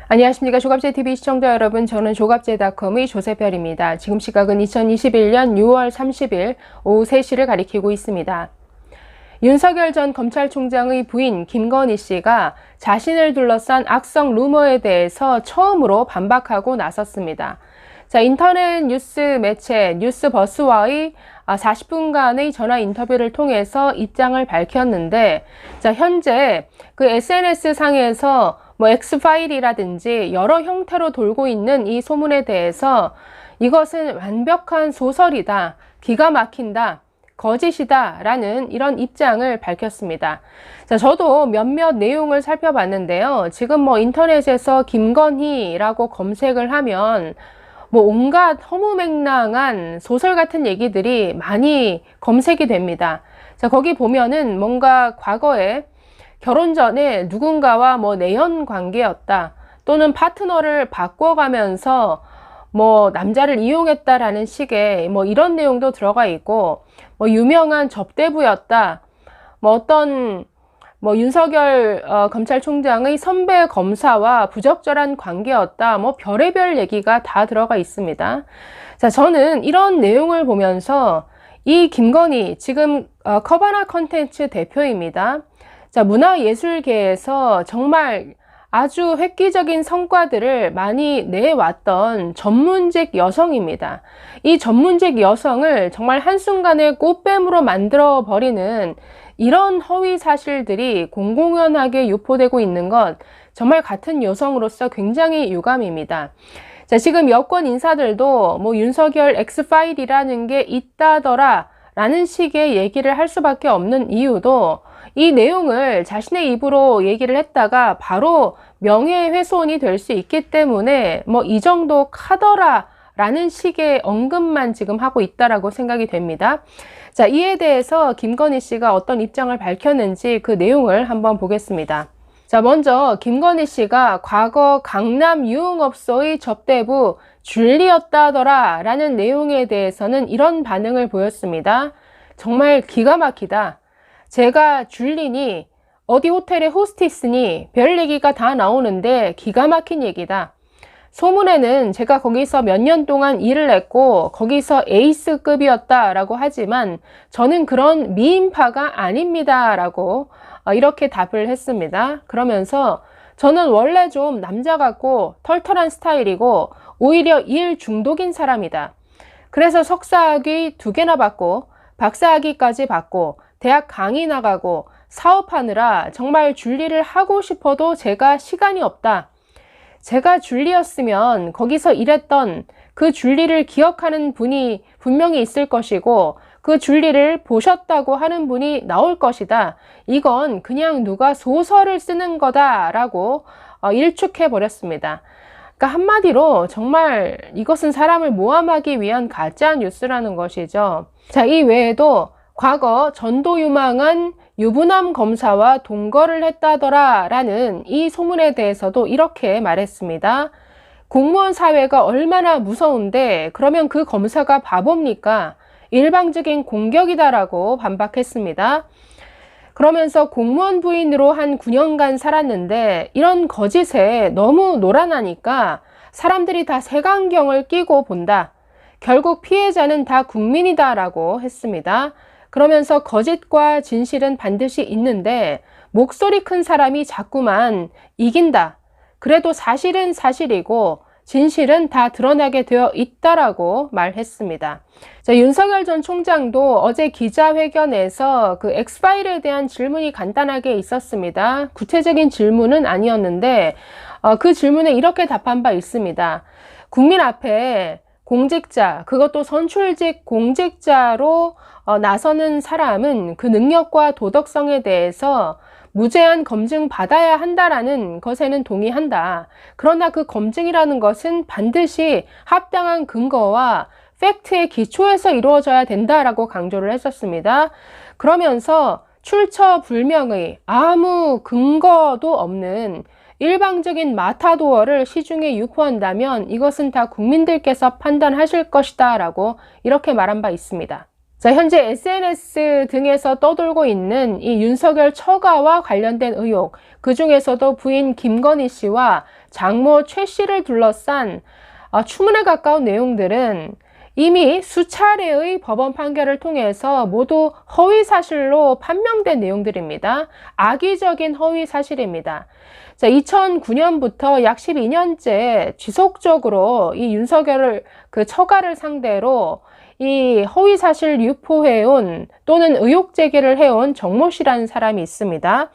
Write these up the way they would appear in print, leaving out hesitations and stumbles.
안녕하십니까. 조갑제TV 시청자 여러분, 저는 조갑제닷컴의 조세별입니다. 지금 시각은 2021년 6월 30일 오후 3시를 가리키고 있습니다. 윤석열 전 검찰총장의 부인 김건희 씨가 자신을 둘러싼 악성 루머에 대해서 처음으로 반박하고 나섰습니다. 인터넷 뉴스 매체 뉴스버스와의 40분간의 전화 인터뷰를 통해서 입장을 밝혔는데, 현재 그 SNS 상에서 X파일이라든지 여러 형태로 돌고 있는 이 소문에 대해서 이것은 완벽한 소설이다, 기가 막힌다, 거짓이다 라는 이런 입장을 밝혔습니다. 저도 몇몇 내용을 살펴봤는데요. 지금 인터넷에서 김건희라고 검색을 하면 온갖 허무맹랑한 소설 같은 얘기들이 많이 검색이 됩니다. 거기 보면은 뭔가 과거에 결혼 전에 누군가와 내연 관계였다, 또는 파트너를 바꿔가면서 남자를 이용했다라는 식의 이런 내용도 들어가 있고, 유명한 접대부였다, 어떤 윤석열 검찰총장의 선배 검사와 부적절한 관계였다, 별의별 얘기가 다 들어가 있습니다. 저는 이런 내용을 보면서 이 김건희, 지금 커바나 컨텐츠 대표입니다. 문화예술계에서 정말 아주 획기적인 성과들을 많이 내왔던 전문직 여성입니다. 이 전문직 여성을 정말 한순간에 꽃뱀으로 만들어버리는 이런 허위 사실들이 공공연하게 유포되고 있는 것, 정말 같은 여성으로서 굉장히 유감입니다. 지금 여권 인사들도 윤석열 X파일이라는 게 있다더라 라는 식의 얘기를 할 수밖에 없는 이유도, 이 내용을 자신의 입으로 얘기를 했다가 바로 명예훼손이 될 수 있기 때문에 이 정도 카더라 라는 식의 언급만 지금 하고 있다라고 생각이 됩니다. 이에 대해서 김건희 씨가 어떤 입장을 밝혔는지 그 내용을 한번 보겠습니다. 먼저 김건희 씨가 과거 강남 유흥업소의 접대부 줄리였다더라 라는 내용에 대해서는 이런 반응을 보였습니다. 정말 기가 막히다. 제가 줄리니, 어디 호텔의 호스티스니, 별 얘기가 다 나오는데 기가 막힌 얘기다. 소문에는 제가 거기서 몇 년 동안 일을 했고 거기서 에이스급이었다라고 하지만 저는 그런 미인파가 아닙니다 라고 이렇게 답을 했습니다. 그러면서 저는 원래 좀 남자 같고 털털한 스타일이고 오히려 일 중독인 사람이다. 그래서 석사학위 2개나 받고 박사학위까지 받고 대학 강의 나가고 사업하느라 정말 줄리를 하고 싶어도 제가 시간이 없다. 제가 줄리였으면 거기서 일했던 그 줄리를 기억하는 분이 분명히 있을 것이고 그 줄리를 보셨다고 하는 분이 나올 것이다. 이건 그냥 누가 소설을 쓰는 거다라고 일축해 버렸습니다. 그러니까 한마디로 정말 이것은 사람을 모함하기 위한 가짜 뉴스라는 것이죠. 이 외에도 과거 전도 유망한 유부남 검사와 동거를 했다더라 라는 이 소문에 대해서도 이렇게 말했습니다. 공무원 사회가 얼마나 무서운데 그러면 그 검사가 바보입니까? 일방적인 공격이다라고 반박했습니다. 그러면서 공무원 부인으로 한 9년간 살았는데 이런 거짓에 너무 노란하니까 사람들이 다 색안경을 끼고 본다. 결국 피해자는 다 국민이다라고 했습니다. 그러면서 거짓과 진실은 반드시 있는데 목소리 큰 사람이 자꾸만 이긴다. 그래도 사실은 사실이고 진실은 다 드러나게 되어 있다라고 말했습니다. 윤석열 전 총장도 어제 기자회견에서 그 X파일에 대한 질문이 간단하게 있었습니다. 구체적인 질문은 아니었는데 그 질문에 이렇게 답한 바 있습니다. 국민 앞에 공직자, 그것도 선출직 공직자로 나서는 사람은 그 능력과 도덕성에 대해서 무제한 검증 받아야 한다라는 것에는 동의한다. 그러나 그 검증이라는 것은 반드시 합당한 근거와 팩트의 기초에서 이루어져야 된다라고 강조를 했었습니다. 그러면서 출처불명의 아무 근거도 없는 일방적인 마타도어를 시중에 유포한다면 이것은 다 국민들께서 판단하실 것이다 라고 이렇게 말한 바 있습니다. 현재 SNS 등에서 떠돌고 있는 이 윤석열 처가와 관련된 의혹, 그 중에서도 부인 김건희 씨와 장모 최 씨를 둘러싼 추문에 가까운 내용들은 이미 수차례의 법원 판결을 통해서 모두 허위사실로 판명된 내용들입니다. 악의적인 허위사실입니다. 자, 2009년부터 약 12년째 지속적으로 이 윤석열을 처가를 상대로 이 허위사실 유포해온 또는 의혹 제기를 해온 정모 씨라는 사람이 있습니다.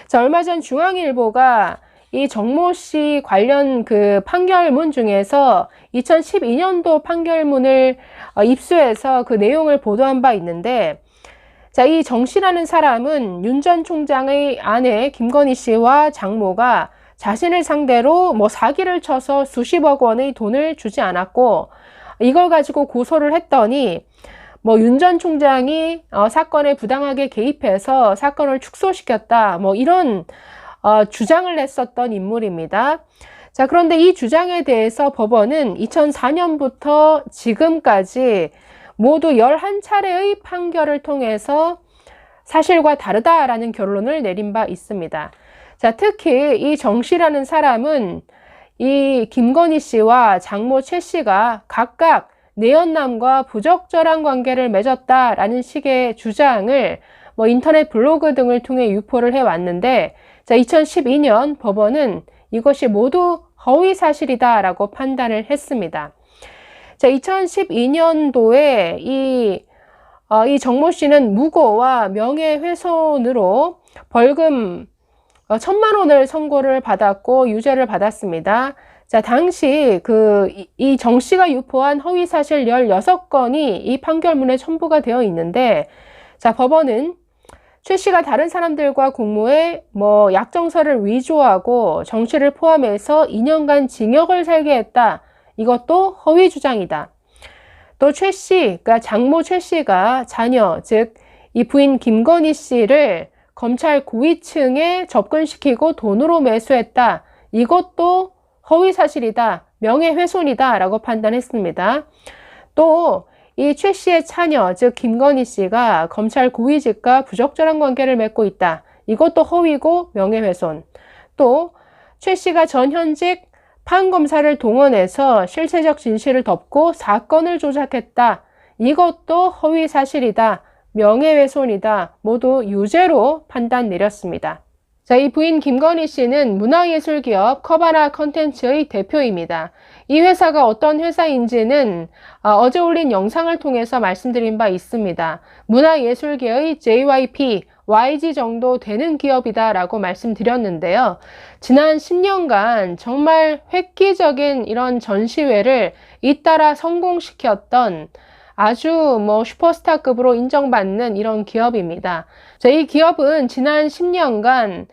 자, 얼마 전 중앙일보가 이 정모 씨 관련 판결문 중에서 2012년도 판결문을 입수해서 그 내용을 보도한 바 있는데, 자, 이 정 씨라는 사람은 윤 전 총장의 아내 김건희 씨와 장모가 자신을 상대로 사기를 쳐서 수십억 원의 돈을 주지 않았고, 이걸 가지고 고소를 했더니 윤 전 총장이 사건에 부당하게 개입해서 사건을 축소시켰다, 이런 주장을 했었던 인물입니다. 자, 그런데 이 주장에 대해서 법원은 2004년부터 지금까지 모두 11차례의 판결을 통해서 사실과 다르다라는 결론을 내린 바 있습니다. 자, 특히 이 정 씨라는 사람은 이 김건희 씨와 장모 최 씨가 각각 내연남과 부적절한 관계를 맺었다라는 식의 주장을 인터넷 블로그 등을 통해 유포를 해왔는데, 자, 2012년 법원은 이것이 모두 허위 사실이다라고 판단을 했습니다. 자, 2012년도에 이 정모 씨는 무고와 명예훼손으로 벌금 1,000만 원을 선고를 받았고 유죄를 받았습니다. 자, 당시 이 정 씨가 유포한 허위 사실 16건이 이 판결문에 첨부가 되어 있는데, 자, 법원은 최 씨가 다른 사람들과 공모해 약정서를 위조하고 정 씨를 포함해서 2년간 징역을 살게 했다. 이것도 허위 주장이다. 또 최 씨, 그러니까 장모 최 씨가 자녀, 즉 이 부인 김건희 씨를 검찰 고위층에 접근시키고 돈으로 매수했다. 이것도 허위 사실이다. 명예훼손이다. 라고 판단했습니다. 또 이 최 씨의 차녀, 즉 김건희 씨가 검찰 고위직과 부적절한 관계를 맺고 있다. 이것도 허위고 명예훼손. 또 최 씨가 전현직 판검사를 동원해서 실체적 진실을 덮고 사건을 조작했다. 이것도 허위 사실이다. 명예훼손이다. 모두 유죄로 판단 내렸습니다. 자, 이 부인 김건희 씨는 문화예술 기업 커바나 컨텐츠의 대표입니다. 이 회사가 어떤 회사인지는 어제 올린 영상을 통해서 말씀드린 바 있습니다. 문화예술계의 JYP, YG 정도 되는 기업이다 라고 말씀드렸는데요. 지난 10년간 정말 획기적인 이런 전시회를 잇따라 성공시켰던 아주 슈퍼스타급으로 인정받는 이런 기업입니다. 자, 이 기업은 지난 10년간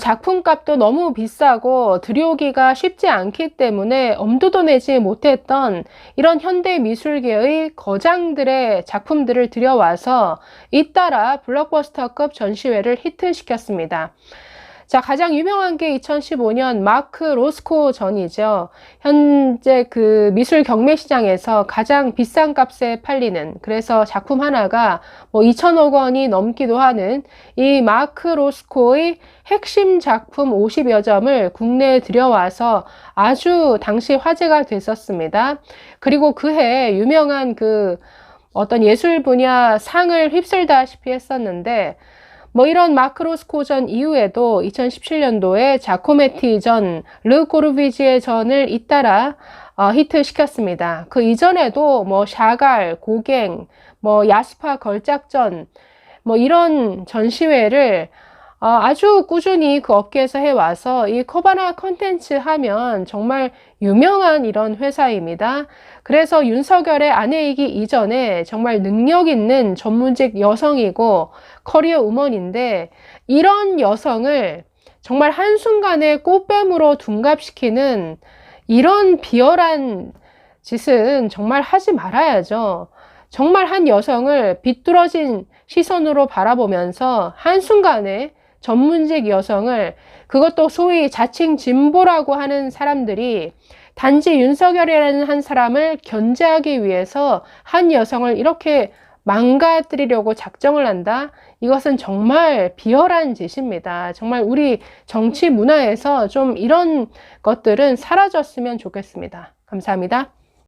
작품값도 너무 비싸고 들여오기가 쉽지 않기 때문에 엄두도 내지 못했던 이런 현대 미술계의 거장들의 작품들을 들여와서 잇따라 블록버스터급 전시회를 히트시켰습니다. 자, 가장 유명한 게 2015년 마크 로스코 전이죠. 현재 미술 경매 시장에서 가장 비싼 값에 팔리는, 그래서 작품 하나가 2천억 원이 넘기도 하는 이 마크 로스코의 핵심 작품 50여 점을 국내에 들여와서 아주 당시 화제가 됐었습니다. 그리고 그해 유명한 어떤 예술 분야 상을 휩쓸다시피 했었는데, 이런 마크 로스코 전 이후에도 2017년도에 자코메티 전, 르 코르비지에 전을 잇따라 히트시켰습니다. 그 이전에도 샤갈, 고갱, 야스파 걸작전, 이런 전시회를 아주 꾸준히 그 업계에서 해와서 이 커바나 컨텐츠 하면 정말 유명한 이런 회사입니다. 그래서 윤석열의 아내이기 이전에 정말 능력 있는 전문직 여성이고 커리어 우먼인데, 이런 여성을 정말 한순간에 꽃뱀으로 둔갑시키는 이런 비열한 짓은 정말 하지 말아야죠. 정말 한 여성을 비뚤어진 시선으로 바라보면서 한순간에 전문직 여성을, 그것도 소위 자칭 진보라고 하는 사람들이 단지 윤석열이라는 한 사람을 견제하기 위해서 한 여성을 이렇게 망가뜨리려고 작정을 한다? 이것은 정말 비열한 짓입니다. 정말 우리 정치 문화에서 좀 이런 것들은 사라졌으면 좋겠습니다. 감사합니다.